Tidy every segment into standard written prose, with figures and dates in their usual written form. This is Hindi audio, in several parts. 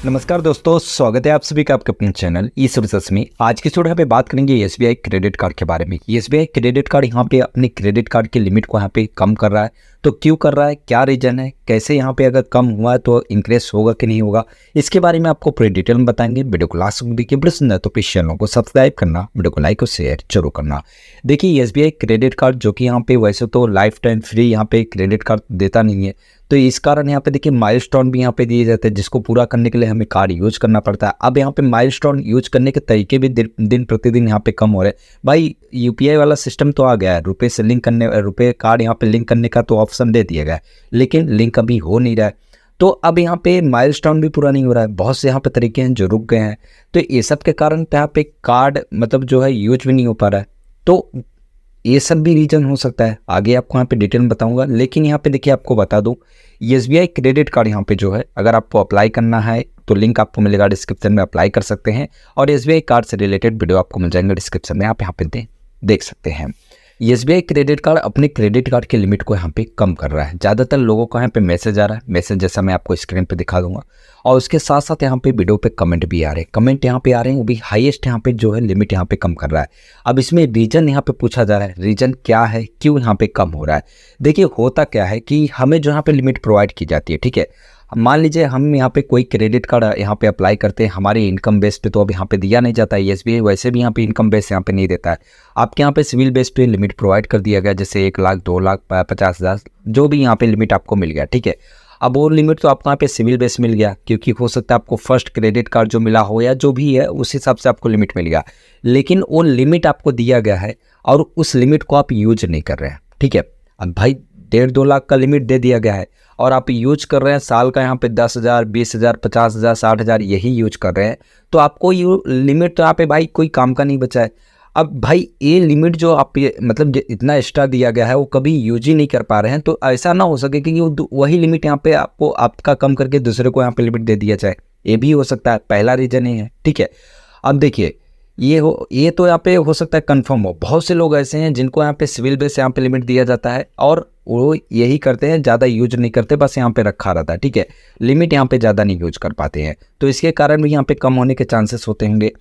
नमस्कार दोस्तों, स्वागत है आप सभी का आपके अपने चैनल ई सर्विसेज में। आज की वीडियो पे बात करेंगे एसबीआई क्रेडिट कार्ड के बारे में। एसबीआई क्रेडिट कार्ड यहाँ पे अपने क्रेडिट कार्ड की लिमिट को यहाँ पे कम कर रहा है, तो क्यों कर रहा है, क्या रीजन है, कैसे यहाँ पे अगर कम हुआ है तो इंक्रीज होगा कि नहीं होगा, इसके बारे में आपको पूरी डिटेल में बताएंगे। वीडियो को लास्ट तक देखिए। वीडियो सुनना है तो प्लीज चैनल को सब्सक्राइब करना, वीडियो को लाइक और शेयर जरूर करना। देखिए एसबीआई क्रेडिट कार्ड जो कि यहाँ पे वैसे तो लाइफ टाइम फ्री यहाँ पे क्रेडिट कार्ड देता नहीं है, तो इस कारण यहाँ पे देखिए माइलस्टोन भी यहाँ पे दिए जाते हैं, जिसको पूरा करने के लिए हमें कार्ड यूज करना पड़ता है। अब यहाँ पे माइलस्टोन यूज करने के तरीके भी दिन प्रतिदिन यहाँ पे कम हो रहे हैं। भाई यूपीआई वाला सिस्टम तो आ गया है, रुपए से लिंक करने, रुपए कार्ड यहाँ पे लिंक करने का तो ऑप्शन दे दिया गया है, लेकिन लिंक अभी हो नहीं रहा है। तो अब यहाँ पे माइलस्टोन भी पूरा नहीं हो रहा है, बहुत से यहाँ पे तरीके हैं जो रुक गए हैं। तो ये सब के कारण यहाँ पे कार्ड मतलब जो है यूज भी नहीं हो पा रहा है। तो ये सब भी रीजन हो सकता है, आगे आपको यहाँ पे डिटेल में बताऊंगा। लेकिन यहाँ पे देखिए आपको बता दूं, एसबीआई क्रेडिट कार्ड यहाँ पे जो है अगर आपको अप्लाई करना है तो लिंक आपको मिलेगा डिस्क्रिप्शन में, अप्लाई कर सकते हैं। और एसबीआई कार्ड से रिलेटेड वीडियो आपको मिल जाएंगे डिस्क्रिप्शन में, आप यहाँ पे देख सकते हैं। एसबीआई क्रेडिट कार्ड अपने क्रेडिट कार्ड की लिमिट को यहाँ पे कम कर रहा है। ज़्यादातर लोगों का यहाँ पे मैसेज आ रहा है, मैसेज जैसा मैं आपको स्क्रीन पे दिखा दूंगा, और उसके साथ साथ यहाँ पे वीडियो पे कमेंट भी आ रहे हैं। कमेंट यहाँ पे आ रहे हैं, वो भी हाईएस्ट यहाँ पे जो है लिमिट यहाँ पे कम कर रहा है। अब इसमें रीजन यहाँ पे पूछा जा रहा है, रीजन क्या है, क्यों यहाँ पे कम हो रहा है। देखिए होता क्या है कि हमें जो यहाँ पे लिमिट प्रोवाइड की जाती है, ठीक है, मान लीजिए हम यहाँ पे कोई क्रेडिट कार्ड यहाँ पे अप्लाई करते हैं, हमारे इनकम बेस पे तो अब यहाँ पे दिया नहीं जाता है। एसबीआई वैसे भी यहाँ पे इनकम बेस यहाँ पे नहीं देता है, आपके यहाँ पे सिविल बेस पे लिमिट प्रोवाइड कर दिया गया, जैसे 1 लाख 2 लाख 50,000 जो भी यहाँ पे लिमिट आपको मिल गया, ठीक है। अब वो लिमिट तो आपको यहाँ पे सिविल बेस मिल गया, क्योंकि हो सकता है आपको फर्स्ट क्रेडिट कार्ड जो मिला हो या जो भी है उस हिसाब से आपको लिमिट मिल गया, लेकिन वो लिमिट आपको दिया गया है और उस लिमिट को आप यूज नहीं कर रहे हैं, ठीक है। अब भाई 1.5-2 लाख का लिमिट दे दिया गया है और आप यूज कर रहे हैं साल का यहाँ पे 10,000 20,000 50,000 60,000 यही यूज कर रहे हैं, तो आपको ये लिमिट तो यहाँ पे भाई कोई काम का नहीं बचा है। अब भाई ये लिमिट जो आप ये मतलब इतना एक्स्ट्रा दिया गया है वो कभी यूज ही नहीं कर पा रहे हैं, तो ऐसा ना हो सके कि वही लिमिट यहाँ पे आपको आपका कम करके दूसरे को यहाँ पे लिमिट दे दिया जाए, ये भी हो सकता है। पहला रीजन ही है, ठीक है। अब देखिए ये तो यहाँ पे हो सकता है कंफर्म हो, बहुत से लोग ऐसे हैं जिनको यहाँ पे सिविल बेस यहाँ पे लिमिट दिया जाता है और वो यही करते हैं, ज़्यादा यूज नहीं करते, बस यहाँ पे रखा रहता है, ठीक है, लिमिट यहाँ पे ज़्यादा नहीं यूज कर पाते हैं, तो इसके कारण भी यहाँ पे कम होने के चांसेस होते होंगे।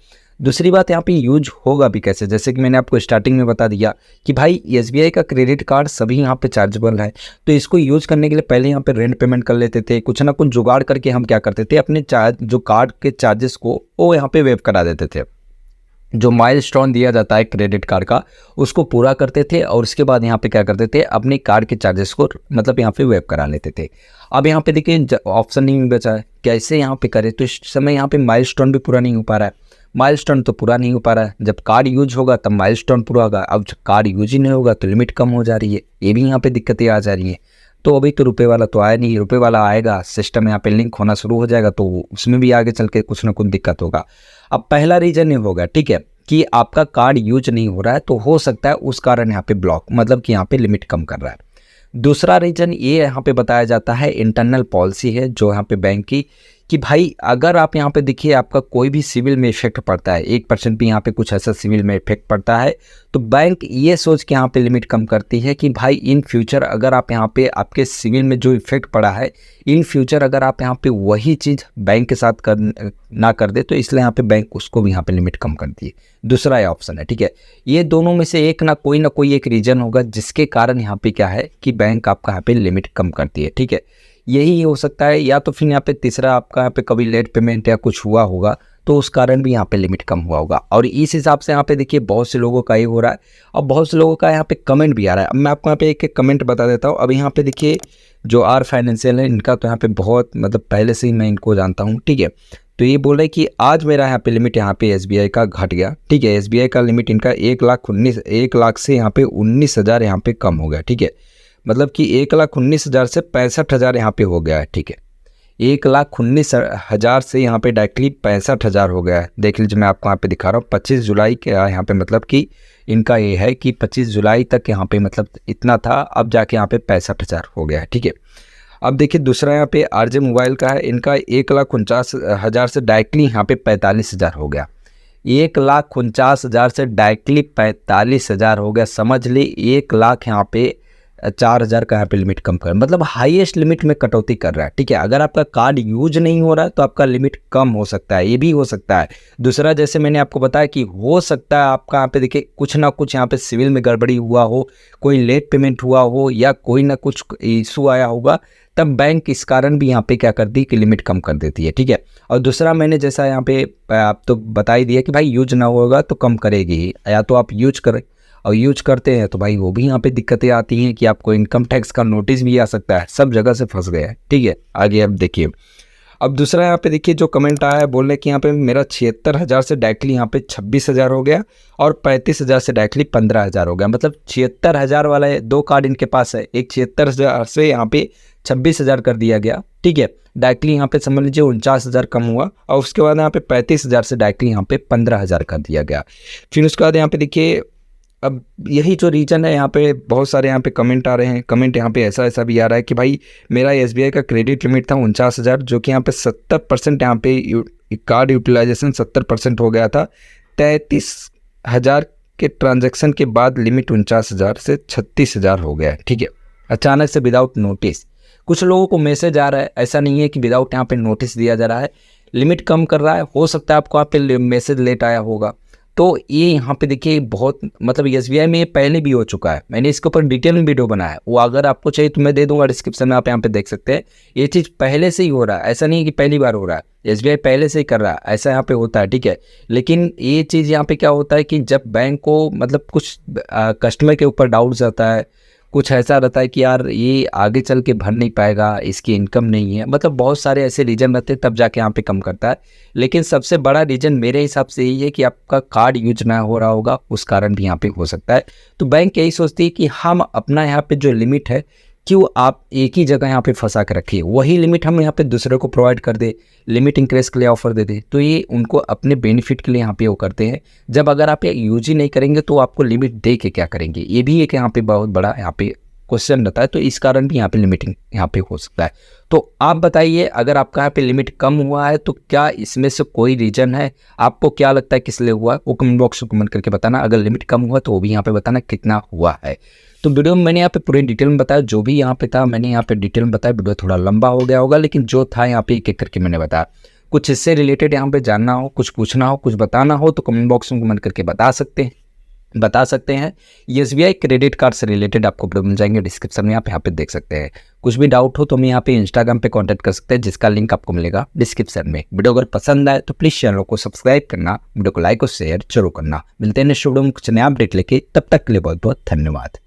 दूसरी बात यहाँ पे यूज होगा भी कैसे, जैसे कि मैंने आपको स्टार्टिंग में बता दिया कि भाई एसबीआई का क्रेडिट कार्ड सभी यहाँ पे चार्जेबल है, तो इसको यूज करने के लिए पहले यहाँ पे रेंट पेमेंट कर लेते थे, कुछ ना कुछ जुगाड़ करके हम क्या करते थे, अपने जो कार्ड के चार्जेस को वो यहाँ पे वेव करा देते थे। जो माइलस्टोन दिया जाता है क्रेडिट कार्ड का उसको पूरा करते थे और उसके बाद यहाँ पे क्या करते थे, अपने कार्ड के चार्जेस को मतलब यहाँ पे वेव करा लेते थे। अब यहाँ पे देखिए ऑप्शन नहीं बचा है, कैसे यहाँ पे करें, तो इस समय यहाँ पे माइलस्टोन भी पूरा नहीं हो पा रहा है। माइलस्टोन तो पूरा नहीं हो पा रहा है, जब कार्ड यूज होगा तब माइलस्टोन पूरा होगा, अब जब कार्ड यूज ही नहीं होगा तो लिमिट कम हो जा रही है, ये भी यहाँ पे दिक्कतें आ जा रही हैं। तो अभी तो रुपए वाला तो आया नहीं, रुपए वाला आएगा, सिस्टम यहाँ पे लिंक होना शुरू हो जाएगा, तो उसमें भी आगे चल के कुछ ना कुछ दिक्कत होगा। अब पहला रीजन ये होगा, ठीक है, कि आपका कार्ड यूज नहीं हो रहा है, तो हो सकता है उस कारण यहाँ पे ब्लॉक मतलब कि यहाँ पे लिमिट कम कर रहा है। दूसरा रीजन ये यहाँ पे बताया जाता है, इंटरनल पॉलिसी है जो यहाँ पे बैंक की, कि भाई अगर आप यहाँ पे देखिए आपका कोई भी सिविल में इफेक्ट पड़ता है, 1% भी यहाँ पे कुछ ऐसा सिविल में इफेक्ट पड़ता है, तो बैंक ये सोच के यहाँ पे लिमिट कम करती है कि भाई इन फ्यूचर अगर आप यहाँ पे आपके सिविल में जो इफेक्ट पड़ा है, इन फ्यूचर अगर आप यहाँ पे वही चीज़ बैंक के साथ ना कर दे, तो इसलिए यहाँ पे बैंक उसको भी यहाँ पे लिमिट कम करती है। दूसरा ये ऑप्शन है, ठीक है। ये दोनों में से एक ना कोई एक रीजन होगा जिसके कारण यहाँ पे क्या है कि बैंक आपका यहाँ पे लिमिट कम करती है, ठीक है। यही हो सकता है, या तो फिर यहाँ पे तीसरा आपका यहाँ पे कभी लेट पेमेंट या कुछ हुआ होगा तो उस कारण भी यहाँ पे लिमिट कम हुआ होगा। और इस हिसाब से यहाँ पे देखिए बहुत से लोगों का ये हो रहा है और बहुत से लोगों का यहाँ पे कमेंट भी आ रहा है। अब मैं आपको यहाँ पे एक कमेंट बता देता हूँ। अब यहाँ पे देखिए जो आर फाइनेंशियल है, इनका तो यहाँ पे बहुत मतलब पहले से ही मैं इनको जानता हूँ, ठीक है। तो ये बोल रहे हैं कि आज मेरा यहाँ पे लिमिट यहाँ पे एसबीआई का घट गया, ठीक है। एसबीआई का लिमिट इनका 1 लाख से यहाँ पे 19,000 यहाँ पे कम हो गया, ठीक है। मतलब कि 1,19,000 से 65,000 यहाँ पे हो गया है, ठीक है। 1,19,000 से यहाँ पे डायरेक्टली 65,000 हो गया है। देख लीजिए मैं आपको यहाँ पे दिखा रहा हूँ, 25 जुलाई के यहाँ पे मतलब कि इनका ये है कि 25 जुलाई तक यहाँ पे मतलब इतना था, अब जाके यहाँ पे 65,000 हो गया है, ठीक है। अब देखिए दूसरा यहाँ पे आरजे मोबाइल का है, इनका 1,49,000 से डायरेक्टली यहाँ पे 45,000 हो गया। 1,49,000 से डायरेक्टली 45,000 हो गया। समझ ली 1 लाख यहाँ पे 4,000 का यहाँ पे लिमिट कम कर, मतलब हाईएस्ट लिमिट में कटौती कर रहा है। ठीक है, अगर आपका कार्ड यूज नहीं हो रहा है तो आपका लिमिट कम हो सकता है, ये भी हो सकता है। दूसरा, जैसे मैंने आपको बताया कि हो सकता है आपका यहाँ पे देखिए कुछ ना कुछ यहाँ पे सिविल में गड़बड़ी हुआ हो, कोई लेट पेमेंट हुआ हो या कोई ना कुछ इशू आया होगा, तब बैंक इस कारण भी यहाँ पे क्या करती है कि लिमिट कम कर देती है। ठीक है, और दूसरा मैंने जैसा यहाँ पे आप तो बता ही दिया कि भाई यूज ना होगा तो कम करेगी ही, या तो आप यूज करें और यूज करते हैं तो भाई वो भी यहाँ पे दिक्कतें आती हैं कि आपको इनकम टैक्स का नोटिस भी आ सकता है। सब जगह से फंस गए हैं। ठीक है, आगे अब देखिए। अब दूसरा यहाँ पे देखिए जो कमेंट आया है, बोल रहे कि यहाँ पे मेरा 76,000 से डायरेक्टली यहाँ पे 26,000 हो गया और 35,000 से डायरेक्टली 15,000 हो गया। मतलब 76,000 वाला दो कार्ड इनके पास है, एक 76,000 से यहाँ पे 26,000 कर दिया गया। ठीक है, डायरेक्टली यहाँ पे समझ लीजिए 49,000 कम हुआ और उसके बाद यहाँ पे 35,000 से डायरेक्टली यहाँ पे 15,000 कर दिया गया। फिर उसके बाद यहाँ पे देखिए, अब यही जो रीजन है, यहाँ पे बहुत सारे यहाँ पे कमेंट आ रहे हैं। कमेंट यहाँ पे ऐसा भी आ रहा है कि भाई मेरा SBI का क्रेडिट लिमिट था 49,000, जो कि यहाँ पे 70% यहाँ पे कार्ड यूटिलाइजेशन 70% हो गया था। 33,000 के ट्रांजैक्शन के बाद लिमिट 49,000 से 36,000 हो गया है। ठीक है, अचानक से विदाउट नोटिस कुछ लोगों को मैसेज आ रहा है, ऐसा नहीं है कि विदाउट यहाँ पे नोटिस दिया जा रहा है, लिमिट कम कर रहा है। हो सकता है आपको यहाँ पे मैसेज लेट आया होगा, तो ये यहाँ पे देखिए बहुत मतलब SBI में ये पहले भी हो चुका है। मैंने इसके ऊपर डिटेल में वीडियो बनाया है, वो अगर आपको चाहिए तो मैं दे दूंगा डिस्क्रिप्शन में, आप यहाँ पे देख सकते हैं। ये चीज़ पहले से ही हो रहा है, ऐसा नहीं है कि पहली बार हो रहा है, SBI पहले से ही कर रहा है, ऐसा यहाँ पे होता है। ठीक है, लेकिन ये चीज़ यहाँ पे क्या होता है कि जब बैंक को मतलब कुछ कस्टमर के ऊपर डाउट्स आता है, कुछ ऐसा रहता है कि यार ये आगे चल के भर नहीं पाएगा, इसकी इनकम नहीं है, मतलब बहुत सारे ऐसे रीजन रहते हैं, तब जाके यहाँ पे कम करता है। लेकिन सबसे बड़ा रीजन मेरे हिसाब से यही है कि आपका कार्ड यूज ना हो रहा होगा, उस कारण भी यहाँ पे हो सकता है। तो बैंक यही सोचती है कि हम अपना यहाँ पे जो लिमिट है, क्यों आप एक ही जगह यहाँ पे फंसा कर रखिए, वही लिमिट हम यहाँ पे दूसरे को प्रोवाइड कर दे, लिमिट इंक्रीज के लिए ऑफर दे दे। तो ये उनको अपने बेनिफिट के लिए यहाँ पे वो करते हैं। जब अगर आप यूज ही नहीं करेंगे तो आपको लिमिट दे के क्या करेंगे, ये भी एक यहाँ पे बहुत बड़ा यहाँ पे क्वेश्चन रहता है। तो इस कारण भी यहाँ पे लिमिटिंग यहाँ पे हो सकता है। तो आप बताइए, अगर आपका यहाँ पे लिमिट कम हुआ है तो क्या इसमें से कोई रीजन है, आपको क्या लगता है किस लिए हुआ है, वो कमेंट बॉक्स में कमेंट करके बताना। अगर लिमिट कम हुआ तो वो भी यहाँ पे बताना कितना हुआ है। तो वीडियो में मैंने यहाँ पे पूरे डिटेल में बताया, जो भी यहाँ पे था मैंने यहाँ पे डिटेल में बताया। वीडियो थोड़ा लंबा हो गया होगा, लेकिन जो था यहाँ पे एक एक करके मैंने बताया। कुछ इससे रिलेटेड यहाँ पे जानना हो, कुछ पूछना हो, कुछ बताना हो तो कमेंट बॉक्स में कमेंट करके बता सकते हैं। SBI क्रेडिट कार्ड से रिलेटेड आपको वीडियो मिल जाएंगे डिस्क्रिप्शन में, आप यहाँ पे देख सकते हैं। कुछ भी डाउट हो तो हमें यहाँ पे इंस्टाग्राम पे कांटेक्ट कर सकते हैं, जिसका लिंक आपको मिलेगा डिस्क्रिप्शन में। वीडियो अगर पसंद आए तो प्लीज़ चैनल को सब्सक्राइब करना, वीडियो को लाइक और शेयर जरूर करना। मिलते हैं नेक्स्ट वीडियो में कुछ नया अपडेट लेके, तब तक के लिए बहुत बहुत धन्यवाद।